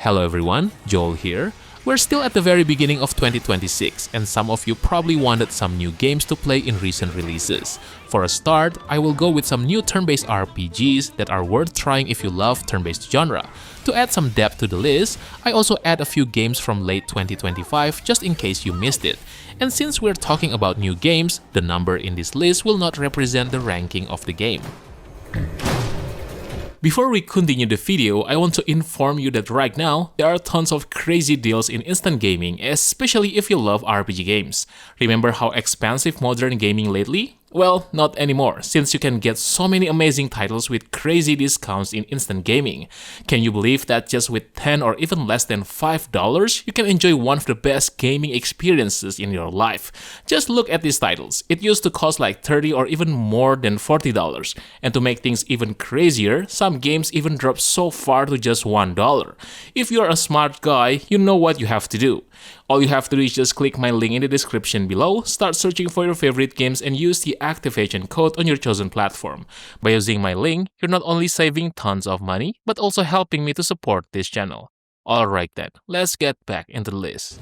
Hello everyone, Joel here. We're still at the very beginning of 2026 and some of you probably wanted some new games to play in recent releases. For a start, I will go with some new turn-based RPGs that are worth trying if you love turn-based genre. To add some depth to the list, I also add a few games from late 2025 just in case you missed it. And since we're talking about new games, the number in this list will not represent the ranking of the game. Before we continue the video, I want to inform you that right now, there are tons of crazy deals in instant gaming, especially if you love RPG games. Remember how expensive modern gaming lately? Well, not anymore, since you can get so many amazing titles with crazy discounts in instant gaming. Can you believe that just with $10 or even less than $5, you can enjoy one of the best gaming experiences in your life? Just look at these titles. It used to cost like $30 or even more than $40. And to make things even crazier, some games even drop so far to just $1. If you're a smart guy, you know what you have to do. All you have to do is just click my link in the description below, start searching for your favorite games and use the activation code on your chosen platform. By using my link, you're not only saving tons of money, but also helping me to support this channel. Alright then, let's get back into the list.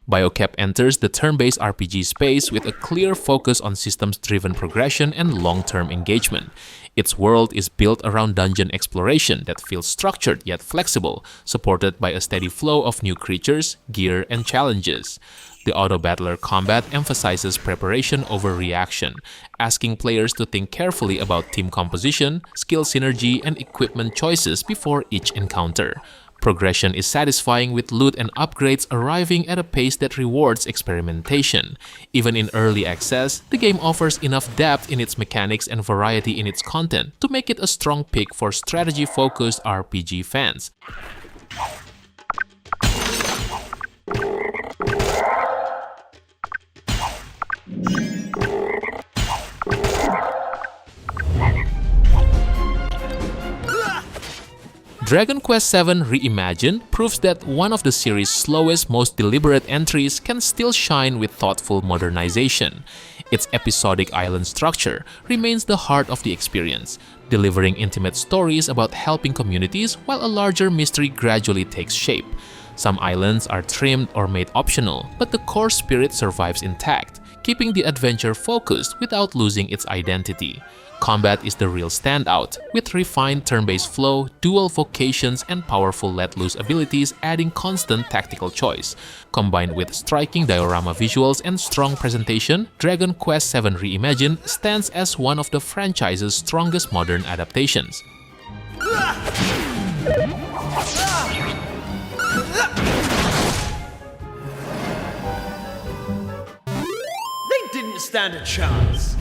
BioKept enters the turn-based RPG space with a clear focus on systems-driven progression and long-term engagement. Its world is built around dungeon exploration that feels structured yet flexible, supported by a steady flow of new creatures, gear, and challenges. The auto-battler combat emphasizes preparation over reaction, asking players to think carefully about team composition, skill synergy, and equipment choices before each encounter. Progression is satisfying with loot and upgrades arriving at a pace that rewards experimentation. Even in early access, the game offers enough depth in its mechanics and variety in its content to make it a strong pick for strategy-focused RPG fans. Dragon Quest VII Reimagined proves that one of the series' slowest, most deliberate entries can still shine with thoughtful modernization. Its episodic island structure remains the heart of the experience, delivering intimate stories about helping communities while a larger mystery gradually takes shape. Some islands are trimmed or made optional, but the core spirit survives intact, keeping the adventure focused without losing its identity. Combat is the real standout, with refined turn-based flow, dual vocations, and powerful let-loose abilities adding constant tactical choice. Combined with striking diorama visuals and strong presentation, Dragon Quest VII Reimagined stands as one of the franchise's strongest modern adaptations. They didn't stand a chance.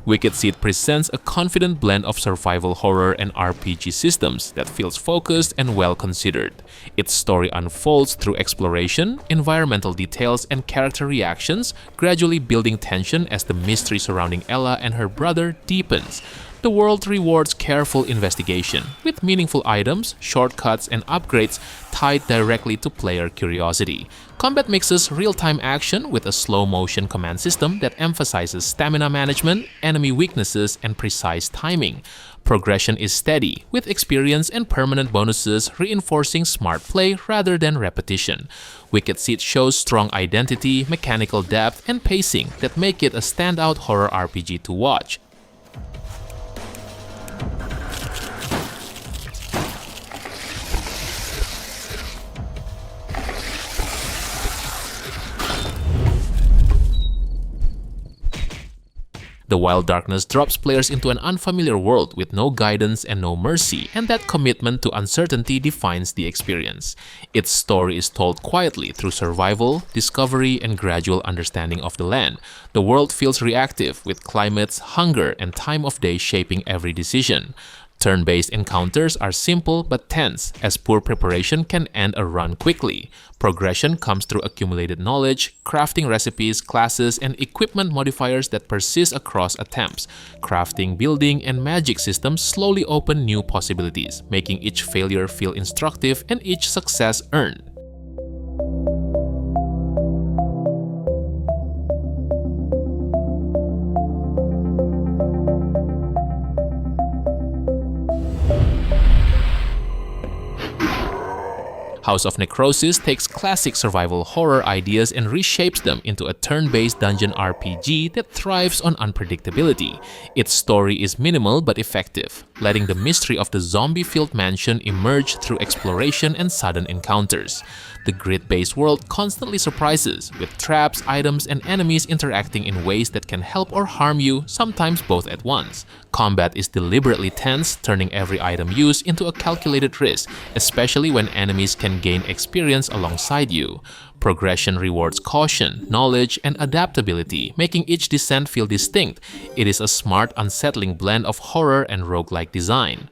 Wicked Seed presents a confident blend of survival horror and RPG systems that feels focused and well-considered. Its story unfolds through exploration, environmental details, and character reactions, gradually building tension as the mystery surrounding Ella and her brother deepens. The world rewards careful investigation, with meaningful items, shortcuts, and upgrades tied directly to player curiosity. Combat mixes real-time action with a slow-motion command system that emphasizes stamina management, enemy weaknesses, and precise timing. Progression is steady, with experience and permanent bonuses reinforcing smart play rather than repetition. Wicked Seed shows strong identity, mechanical depth, and pacing that make it a standout horror RPG to watch. The Wild Darkness drops players into an unfamiliar world with no guidance and no mercy, and that commitment to uncertainty defines the experience. Its story is told quietly through survival, discovery, and gradual understanding of the land. The world feels reactive, with climates, hunger, and time of day shaping every decision. Turn-based encounters are simple but tense, as poor preparation can end a run quickly. Progression comes through accumulated knowledge, crafting recipes, classes, and equipment modifiers that persist across attempts. Crafting, building, and magic systems slowly open new possibilities, making each failure feel instructive and each success earned. House of Necrosis takes classic survival horror ideas and reshapes them into a turn-based dungeon RPG that thrives on unpredictability. Its story is minimal but effective, letting the mystery of the zombie-filled mansion emerge through exploration and sudden encounters. The grid-based world constantly surprises, with traps, items, and enemies interacting in ways that can help or harm you, sometimes both at once. Combat is deliberately tense, turning every item used into a calculated risk, especially when enemies can gain experience alongside you. Progression rewards caution, knowledge, and adaptability, making each descent feel distinct. It is a smart, unsettling blend of horror and roguelike design.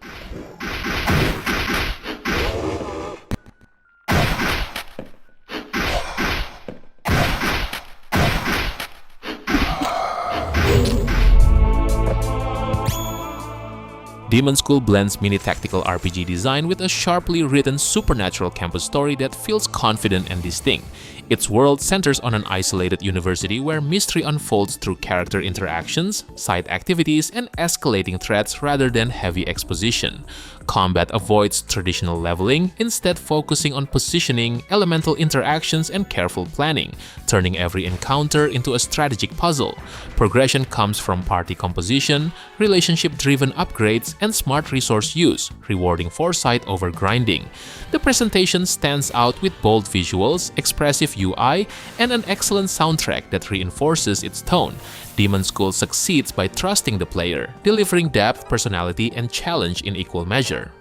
Demonschool blends mini-tactical RPG design with a sharply written supernatural campus story that feels confident and distinct. Its world centers on an isolated university where mystery unfolds through character interactions, side activities, and escalating threats rather than heavy exposition. Combat avoids traditional leveling, instead focusing on positioning, elemental interactions, and careful planning, turning every encounter into a strategic puzzle. Progression comes from party composition, relationship-driven upgrades, and smart resource use, rewarding foresight over grinding. The presentation stands out with bold visuals, expressive UI, and an excellent soundtrack that reinforces its tone. Demonschool succeeds by trusting the player, delivering depth, personality, and challenge in equal measure.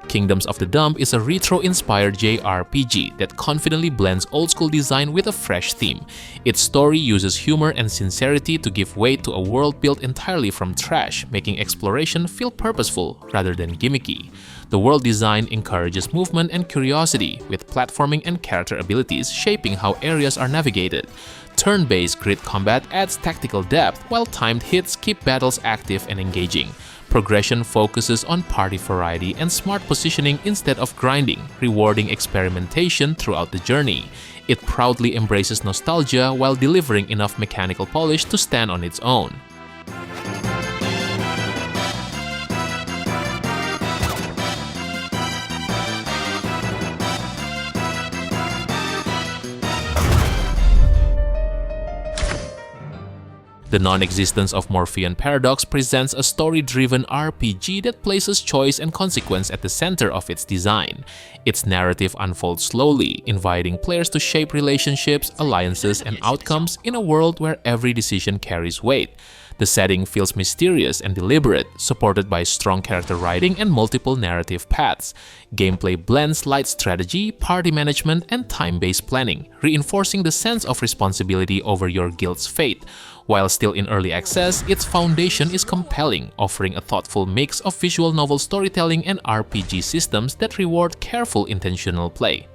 Kingdoms of the Dump is a retro-inspired JRPG that confidently blends old-school design with a fresh theme. Its story uses humor and sincerity to give weight to a world built entirely from trash, making exploration feel purposeful rather than gimmicky. The world design encourages movement and curiosity, with platforming and character abilities shaping how areas are navigated. Turn-based grid combat adds tactical depth, while timed hits keep battles active and engaging. Progression focuses on party variety and smart positioning instead of grinding, rewarding experimentation throughout the journey. It proudly embraces nostalgia while delivering enough mechanical polish to stand on its own. The Non-Existence of Morphean Paradox presents a story-driven RPG that places choice and consequence at the center of its design. Its narrative unfolds slowly, inviting players to shape relationships, alliances, and outcomes in a world where every decision carries weight. The setting feels mysterious and deliberate, supported by strong character writing and multiple narrative paths. Gameplay blends light strategy, party management, and time-based planning, reinforcing the sense of responsibility over your guild's fate. While still in early access, its foundation is compelling, offering a thoughtful mix of visual novel storytelling and RPG systems that reward careful, intentional play.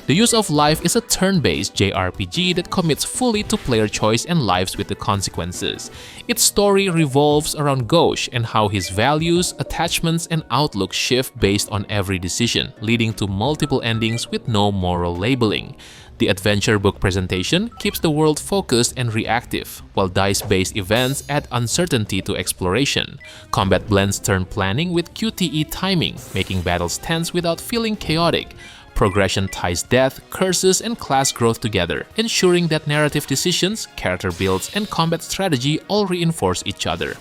The Use of Life is a turn-based JRPG that commits fully to player choice and lives with the consequences. Its story revolves around Ghosh and how his values, attachments, and outlook shift based on every decision, leading to multiple endings with no moral labeling. The adventure book presentation keeps the world focused and reactive, while dice-based events add uncertainty to exploration. Combat blends turn planning with QTE timing, making battles tense without feeling chaotic. Progression ties death, curses, and class growth together, ensuring that narrative decisions, character builds, and combat strategy all reinforce each other.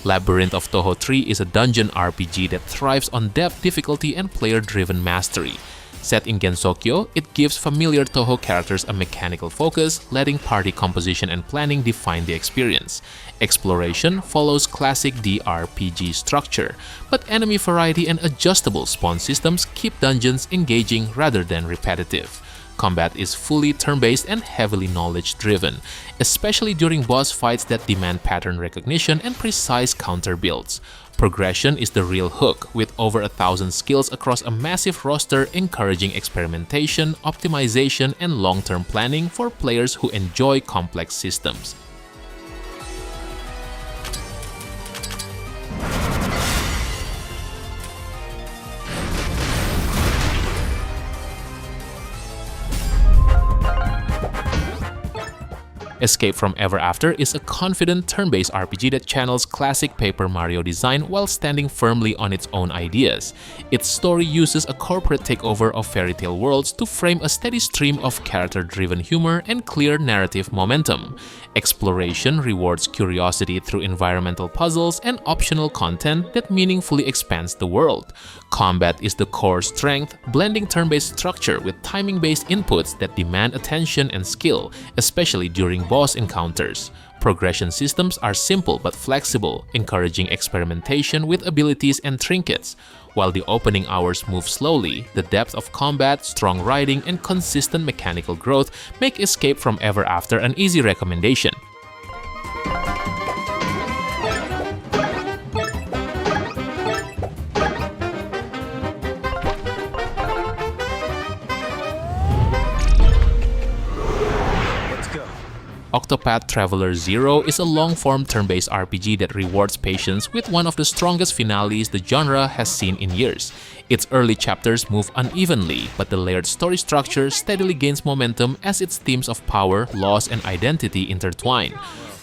Labyrinth of Touhou 3 is a dungeon RPG that thrives on depth, difficulty, and player-driven mastery. Set in Gensokyo, it gives familiar Touhou characters a mechanical focus, letting party composition and planning define the experience. Exploration follows classic DRPG structure, but enemy variety and adjustable spawn systems keep dungeons engaging rather than repetitive. Combat is fully turn-based and heavily knowledge-driven, especially during boss fights that demand pattern recognition and precise counter builds. Progression is the real hook, with over 1,000 skills across a massive roster encouraging experimentation, optimization, and long-term planning for players who enjoy complex systems. Escape from Ever After is a confident turn-based RPG that channels classic Paper Mario design while standing firmly on its own ideas. Its story uses a corporate takeover of fairy tale worlds to frame a steady stream of character-driven humor and clear narrative momentum. Exploration rewards curiosity through environmental puzzles and optional content that meaningfully expands the world. Combat is the core strength, blending turn-based structure with timing-based inputs that demand attention and skill, especially during boss encounters. Progression systems are simple but flexible, encouraging experimentation with abilities and trinkets. While the opening hours move slowly, the depth of combat, strong riding, and consistent mechanical growth make Escape from Ever After an easy recommendation. Octopath Traveler 0 is a long-form turn-based RPG that rewards patience with one of the strongest finales the genre has seen in years. Its early chapters move unevenly, but the layered story structure steadily gains momentum as its themes of power, loss, and identity intertwine.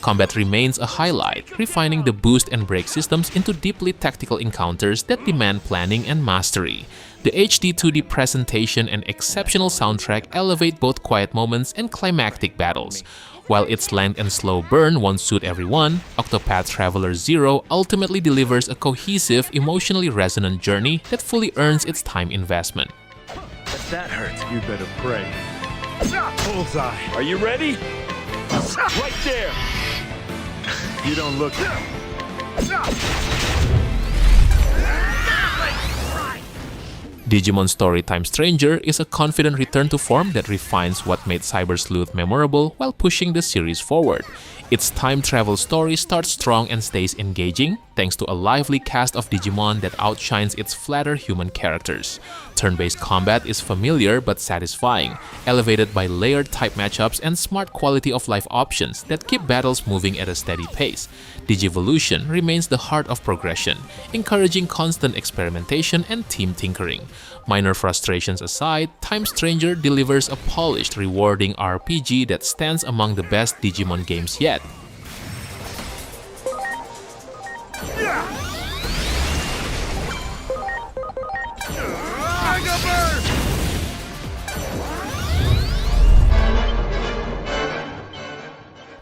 Combat remains a highlight, refining the boost and break systems into deeply tactical encounters that demand planning and mastery. The HD 2D presentation and exceptional soundtrack elevate both quiet moments and climactic battles. While its length and slow burn won't suit everyone, Octopath Traveler 0 ultimately delivers a cohesive, emotionally resonant journey that fully earns its time investment. If that hurts, You better pray. Bullseye. are you ready? Right there! You don't look. Digimon Storytime Stranger is a confident return to form that refines what made Cyber Sleuth memorable while pushing the series forward. Its time travel story starts strong and stays engaging, thanks to a lively cast of Digimon that outshines its flatter human characters. Turn-based combat is familiar but satisfying, elevated by layered type matchups and smart quality-of-life options that keep battles moving at a steady pace. Digivolution remains the heart of progression, encouraging constant experimentation and team tinkering. Minor frustrations aside, Time Stranger delivers a polished, rewarding RPG that stands among the best Digimon games yet.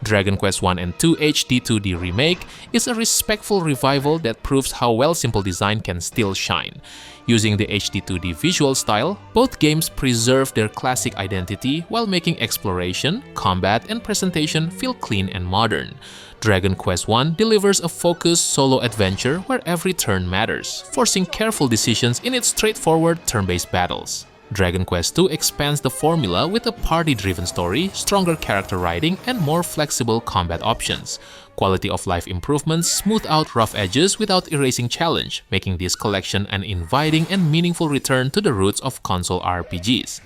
Dragon Quest I and II HD 2D Remake is a respectful revival that proves how well simple design can still shine. Using the HD 2D visual style, both games preserve their classic identity while making exploration, combat, and presentation feel clean and modern. Dragon Quest I delivers a focused solo adventure where every turn matters, forcing careful decisions in its straightforward turn-based battles. Dragon Quest II expands the formula with a party-driven story, stronger character writing, and more flexible combat options. Quality of life improvements smooth out rough edges without erasing challenge, making this collection an inviting and meaningful return to the roots of console RPGs.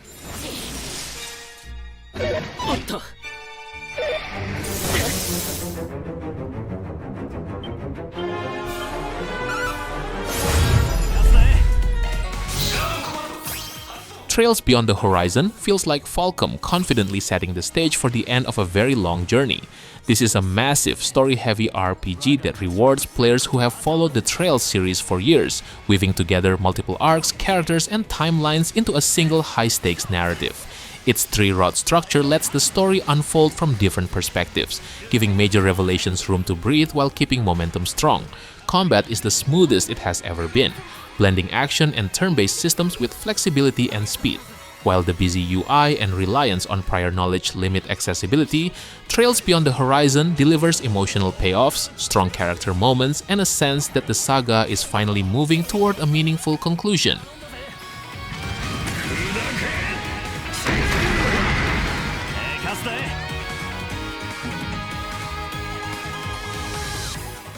Trails Beyond the Horizon feels like Falcom confidently setting the stage for the end of a very long journey. This is a massive, story-heavy RPG that rewards players who have followed the Trails series for years, weaving together multiple arcs, characters, and timelines into a single high-stakes narrative. Its three-rod structure lets the story unfold from different perspectives, giving major revelations room to breathe while keeping momentum strong. Combat is the smoothest it has ever been, blending action and turn-based systems with flexibility and speed. While the busy UI and reliance on prior knowledge limit accessibility, Trails Beyond the Horizon delivers emotional payoffs, strong character moments, and a sense that the saga is finally moving toward a meaningful conclusion.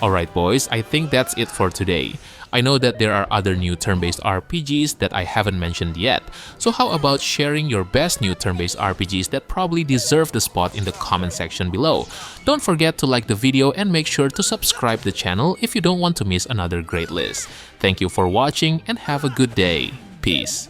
Alright boys, I think that's it for today. I know that there are other new turn-based RPGs that I haven't mentioned yet, so how about sharing your best new turn-based RPGs that probably deserve the spot in the comment section below. Don't forget to like the video and make sure to subscribe the channel if you don't want to miss another great list. Thank you for watching and have a good day. Peace.